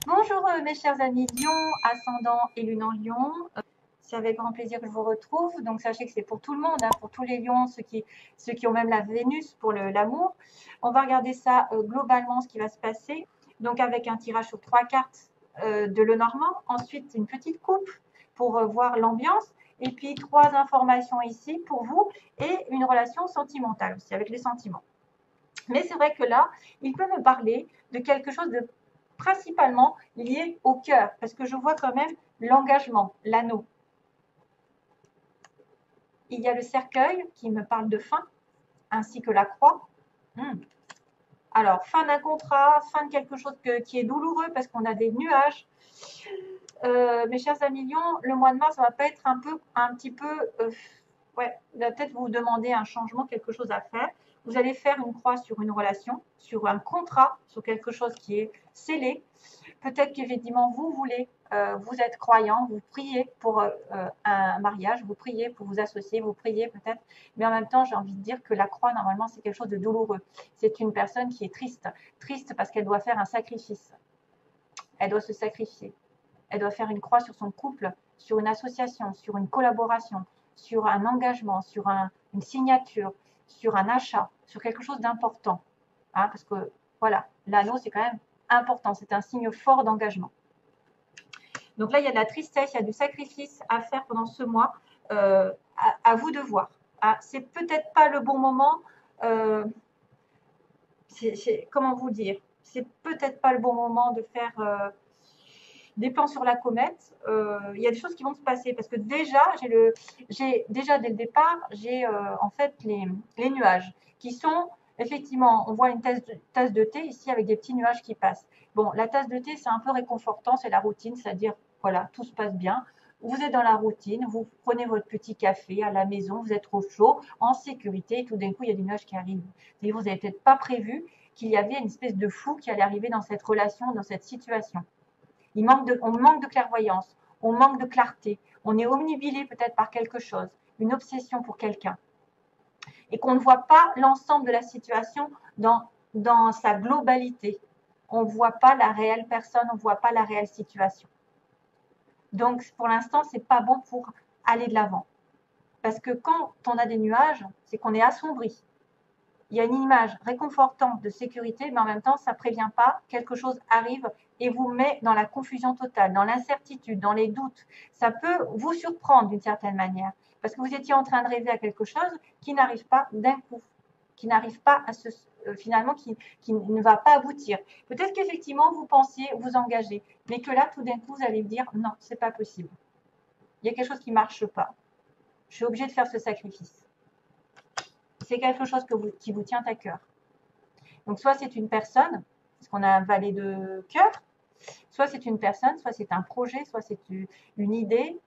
Bonjour mes chers amis Lion, ascendant et lune en Lion. C'est avec grand plaisir que je vous retrouve. Donc sachez que c'est pour tout le monde, hein, pour tous les lions, ceux qui ont même la Vénus pour l'amour. On va regarder ça globalement, ce qui va se passer. Donc avec un tirage sur 3 cartes de Lenormand. Ensuite, une petite coupe pour voir l'ambiance. Et puis 3 informations ici pour vous et une relation sentimentale aussi avec les sentiments. Mais c'est vrai que là, il peut me parler de quelque chose de principalement lié au cœur, parce que je vois quand même l'engagement, l'anneau. Il y a le cercueil qui me parle de fin, ainsi que la croix. Hmm. Alors, fin d'un contrat, fin de quelque chose qui est douloureux parce qu'on a des nuages. Mes chers amis Lions, le mois de mars, ça va pas être un petit peu, ouais, il va peut-être vous demander un changement, quelque chose à faire. Vous allez faire une croix sur une relation, sur un contrat, sur quelque chose qui est scellé. Peut-être qu'effectivement, vous voulez, vous êtes croyant, vous priez pour un mariage, vous priez pour vous associer, vous priez peut-être, mais en même temps, j'ai envie de dire que la croix, normalement, c'est quelque chose de douloureux. C'est une personne qui est triste, triste parce qu'elle doit faire un sacrifice. Elle doit se sacrifier. Elle doit faire une croix sur son couple, sur une association, sur une collaboration, sur un engagement, sur une signature, sur un achat, sur quelque chose d'important. Hein, parce que voilà, l'anneau, c'est quand même important, c'est un signe fort d'engagement. Donc là, il y a de la tristesse, il y a du sacrifice à faire pendant ce mois. À vous de voir. Ah, c'est peut-être pas le bon moment. Euh, comment vous dire? C'est peut-être pas le bon moment de faire des plans sur la comète. Il y a des choses qui vont se passer parce que déjà, déjà dès le départ, j'ai en fait les nuages qui sont effectivement, on voit une tasse de thé ici avec des petits nuages qui passent. Bon, la tasse de thé, c'est un peu réconfortant, c'est la routine, c'est-à-dire, voilà, tout se passe bien. Vous êtes dans la routine, vous prenez votre petit café à la maison, vous êtes au chaud, en sécurité, et tout d'un coup, il y a des nuages qui arrivent. Et vous n'avez peut-être pas prévu qu'il y avait une espèce de flou qui allait arriver dans cette relation, dans cette situation. On manque de clairvoyance, on manque de clarté, on est omnubilé peut-être par quelque chose, une obsession pour quelqu'un, et qu'on ne voit pas l'ensemble de la situation dans sa globalité. On ne voit pas la réelle personne, on ne voit pas la réelle situation. Donc, pour l'instant, ce n'est pas bon pour aller de l'avant. Parce que quand on a des nuages, c'est qu'on est assombri. Il y a une image réconfortante de sécurité, mais en même temps, ça ne prévient pas, quelque chose arrive et vous met dans la confusion totale, dans l'incertitude, dans les doutes. Ça peut vous surprendre d'une certaine manière, parce que vous étiez en train de rêver à quelque chose qui n'arrive pas d'un coup, qui n'arrive pas à finalement, qui ne va pas aboutir. Peut-être qu'effectivement, vous pensiez vous engager, mais que là, tout d'un coup, vous allez vous dire, non, c'est pas possible. Il y a quelque chose qui ne marche pas. Je suis obligée de faire ce sacrifice. C'est quelque chose qui vous tient à cœur. Donc, soit c'est une personne, parce qu'on a un valet de cœur, soit c'est une personne, soit c'est un projet, soit c'est une idée,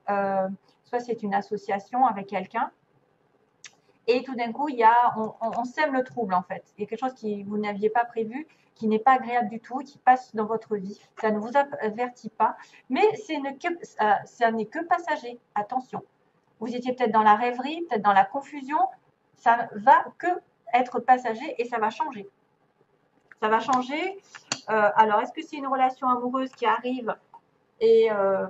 soit c'est une association avec quelqu'un. Et tout d'un coup, on sème le trouble en fait. Il y a quelque chose que vous n'aviez pas prévu, qui n'est pas agréable du tout, qui passe dans votre vie. Ça ne vous avertit pas, mais ça n'est que passager. Attention. Vous étiez peut-être dans la rêverie, peut-être dans la confusion. Ça va que être passager et ça va changer. Ça va changer. Alors, est-ce que c'est une relation amoureuse qui arrive et, euh,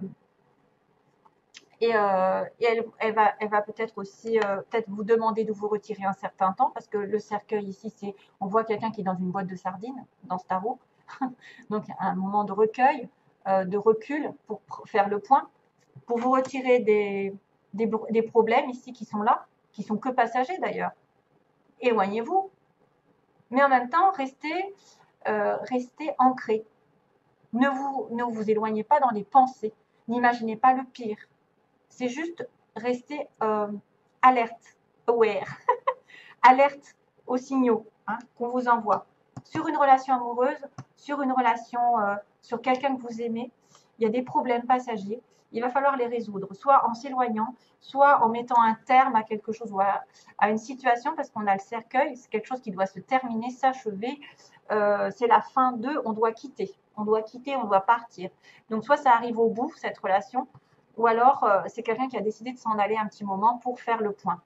elle va peut-être aussi peut-être vous demander de vous retirer un certain temps parce que le cercueil ici, on voit quelqu'un qui est dans une boîte de sardines dans ce tarot. Donc, un moment de recueil, de recul pour faire le point, pour vous retirer des problèmes ici qui sont là, qui sont que passagers d'ailleurs. Éloignez-vous, mais en même temps, restez ancré. Ne vous éloignez pas dans les pensées. N'imaginez pas le pire. C'est juste rester alerte, aware, alerte aux signaux qu'on vous envoie. Sur une relation amoureuse, sur une relation, sur quelqu'un que vous aimez, il y a des problèmes passagers. Il va falloir les résoudre, soit en s'éloignant, soit en mettant un terme à quelque chose ou à une situation, parce qu'on a le cercueil, c'est quelque chose qui doit se terminer, s'achever. C'est la fin de, on doit quitter, on doit partir. Donc soit ça arrive au bout, cette relation, ou alors c'est quelqu'un qui a décidé de s'en aller un petit moment pour faire le point.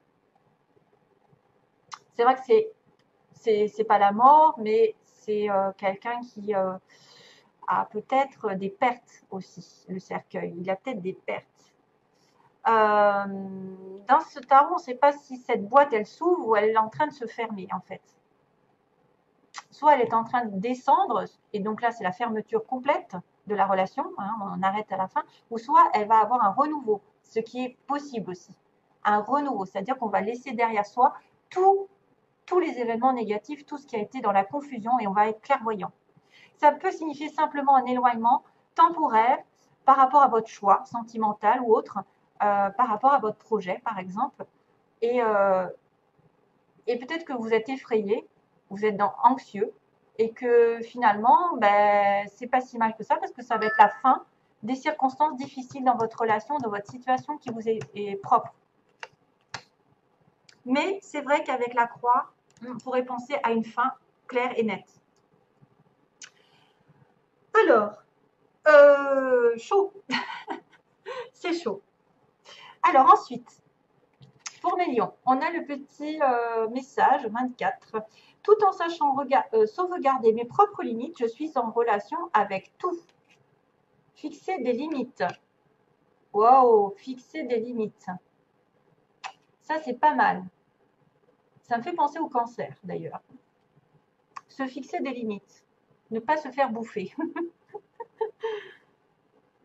C'est vrai que c'est pas la mort, mais c'est quelqu'un qui a peut-être des pertes aussi, le cercueil. Il a peut-être des pertes. Dans ce tarot, on ne sait pas si cette boîte, elle s'ouvre ou elle est en train de se fermer, en fait. Soit elle est en train de descendre, et donc là, c'est la fermeture complète de la relation, hein, on arrête à la fin, ou soit elle va avoir un renouveau, ce qui est possible aussi. Un renouveau, c'est-à-dire qu'on va laisser derrière soi tous les événements négatifs, tout ce qui a été dans la confusion, et on va être clairvoyant. Ça peut signifier simplement un éloignement temporaire par rapport à votre choix sentimental ou autre, par rapport à votre projet, par exemple. Et peut-être que vous êtes effrayé, vous êtes anxieux, et que finalement, ben, c'est pas si mal que ça, parce que ça va être la fin des circonstances difficiles dans votre relation, dans votre situation qui vous est propre. Mais c'est vrai qu'avec la croix, on pourrait penser à une fin claire et nette. Alors, chaud. C'est chaud. Alors ensuite, pour les lions, on a le petit message 24. Tout en sachant sauvegarder mes propres limites, je suis en relation avec tout. Fixer des limites. Wow, fixer des limites. Ça, c'est pas mal. Ça me fait penser au cancer, d'ailleurs. Se fixer des limites. Ne pas se faire bouffer.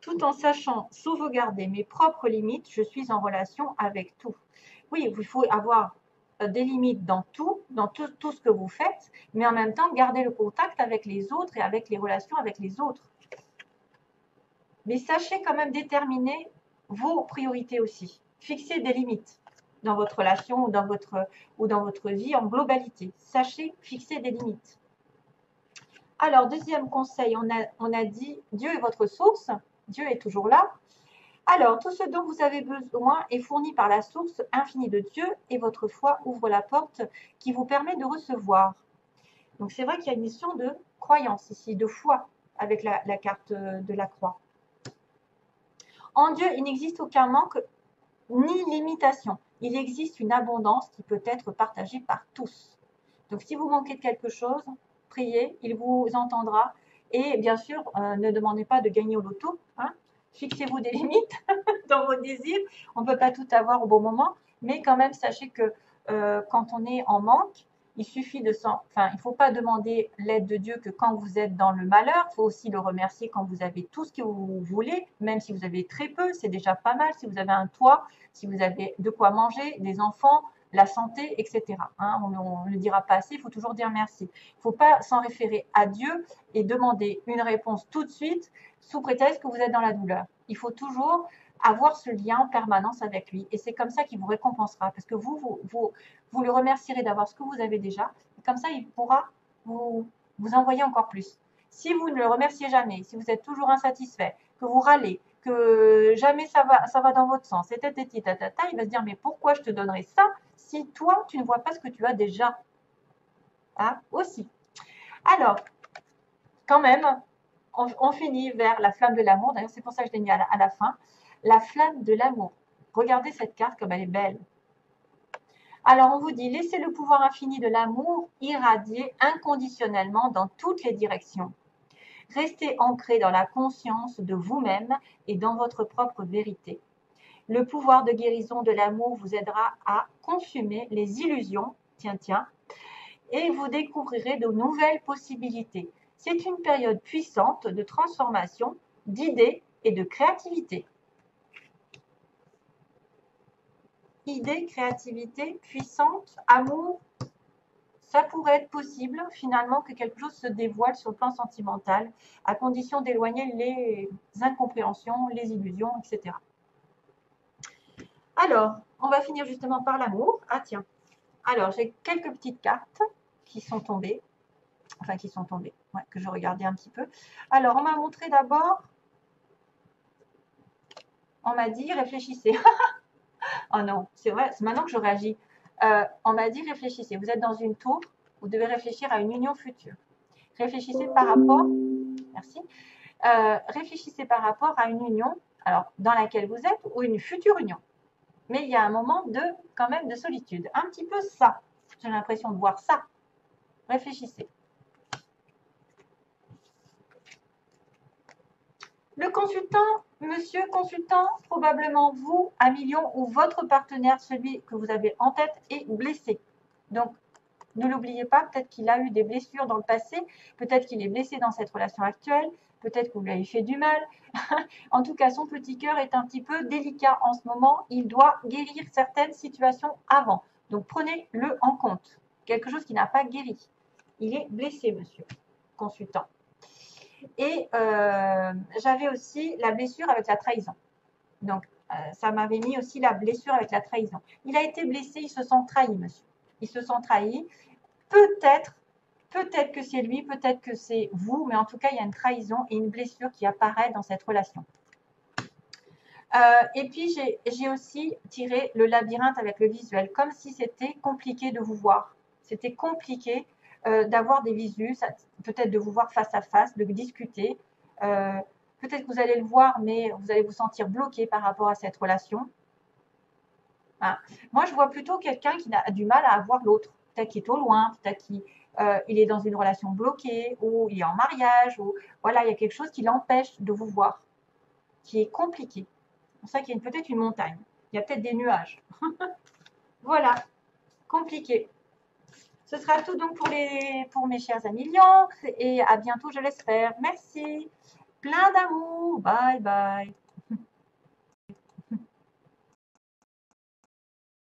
Tout en sachant sauvegarder mes propres limites, je suis en relation avec tout. Oui, il faut avoir des limites dans tout ce que vous faites, mais en même temps, garder le contact avec les autres et avec les relations avec les autres. Mais sachez quand même déterminer vos priorités aussi. Fixez des limites dans votre relation ou dans votre vie en globalité. Sachez fixer des limites. Alors, deuxième conseil, on a dit Dieu est votre source. Dieu est toujours là. Alors, tout ce dont vous avez besoin est fourni par la source infinie de Dieu et votre foi ouvre la porte qui vous permet de recevoir. Donc, c'est vrai qu'il y a une notion de croyance ici, de foi avec la carte de la croix. En Dieu, il n'existe aucun manque ni limitation. Il existe une abondance qui peut être partagée par tous. Donc, si vous manquez de quelque chose, priez, il vous entendra. Et bien sûr, ne demandez pas de gagner au loto. Hein. Fixez-vous des limites dans vos désirs. On ne peut pas tout avoir au bon moment, mais quand même, sachez que quand on est en manque, il suffit il ne faut pas demander l'aide de Dieu que quand vous êtes dans le malheur. Il faut aussi le remercier quand vous avez tout ce que vous voulez, même si vous avez très peu, c'est déjà pas mal. Si vous avez un toit, si vous avez de quoi manger, des enfants, la santé, etc. Hein, on ne le dira pas assez, il faut toujours dire merci. Il ne faut pas s'en référer à Dieu et demander une réponse tout de suite sous prétexte que vous êtes dans la douleur. Il faut toujours avoir ce lien en permanence avec lui. Et c'est comme ça qu'il vous récompensera. Parce que vous le remercierez d'avoir ce que vous avez déjà. Et comme ça, il pourra vous envoyer encore plus. Si vous ne le remerciez jamais, si vous êtes toujours insatisfait, que vous râlez, que jamais ça va dans votre sens, et il va se dire, mais pourquoi je te donnerais ça si toi, tu ne vois pas ce que tu as déjà hein, aussi. Alors, quand même, on finit vers la flamme de l'amour. D'ailleurs, c'est pour ça que je l'ai mis à la fin. La flamme de l'amour. Regardez cette carte comme elle est belle. Alors, on vous dit, laissez le pouvoir infini de l'amour irradier inconditionnellement dans toutes les directions. Restez ancré dans la conscience de vous-même et dans votre propre vérité. Le pouvoir de guérison de l'amour vous aidera à consumer les illusions, et vous découvrirez de nouvelles possibilités. C'est une période puissante de transformation, d'idées et de créativité. Idées, créativité, puissante, amour, ça pourrait être possible finalement que quelque chose se dévoile sur le plan sentimental, à condition d'éloigner les incompréhensions, les illusions, etc. Alors, on va finir justement par l'amour. Ah tiens, alors j'ai quelques petites cartes qui sont tombées, que je regardais un petit peu. Alors, on m'a montré d'abord, on m'a dit réfléchissez. Oh non, c'est vrai, c'est maintenant que je réagis. On m'a dit réfléchissez. Vous êtes dans une tour, vous devez réfléchir à une union future. Réfléchissez par rapport, merci. Réfléchissez par rapport à une union, alors dans laquelle vous êtes ou une future union. Mais il y a un moment quand même de solitude. Un petit peu ça. J'ai l'impression de voir ça. Réfléchissez. Le consultant, monsieur consultant, probablement vous, à million, ou votre partenaire, celui que vous avez en tête, est blessé. Donc, ne l'oubliez pas, peut-être qu'il a eu des blessures dans le passé, peut-être qu'il est blessé dans cette relation actuelle, peut-être que vous lui avez fait du mal. En tout cas, son petit cœur est un petit peu délicat en ce moment. Il doit guérir certaines situations avant. Donc, prenez-le en compte. Quelque chose qui n'a pas guéri. Il est blessé, monsieur consultant. Et j'avais aussi la blessure avec la trahison. Donc, ça m'avait mis aussi la blessure avec la trahison. Il a été blessé, il se sent trahi, monsieur. Il se sent trahi. Peut-être que c'est lui, peut-être que c'est vous, mais en tout cas, il y a une trahison et une blessure qui apparaît dans cette relation. Et puis, j'ai aussi tiré le labyrinthe avec le visuel, comme si c'était compliqué de vous voir. C'était compliqué d'avoir des visus, peut-être de vous voir face à face, de discuter. Peut-être que vous allez le voir, mais vous allez vous sentir bloqué par rapport à cette relation. Hein. Moi, je vois plutôt quelqu'un qui a du mal à avoir l'autre. Peut-être qu'il est au loin, peut-être qu'il est dans une relation bloquée, ou il est en mariage, ou voilà, il y a quelque chose qui l'empêche de vous voir, qui est compliqué. C'est pour ça qu'il y a peut-être une montagne. Il y a peut-être des nuages. Voilà, compliqué. Ce sera tout donc pour mes chers amis lions. Et à bientôt, je l'espère. Merci. Plein d'amour. Bye bye.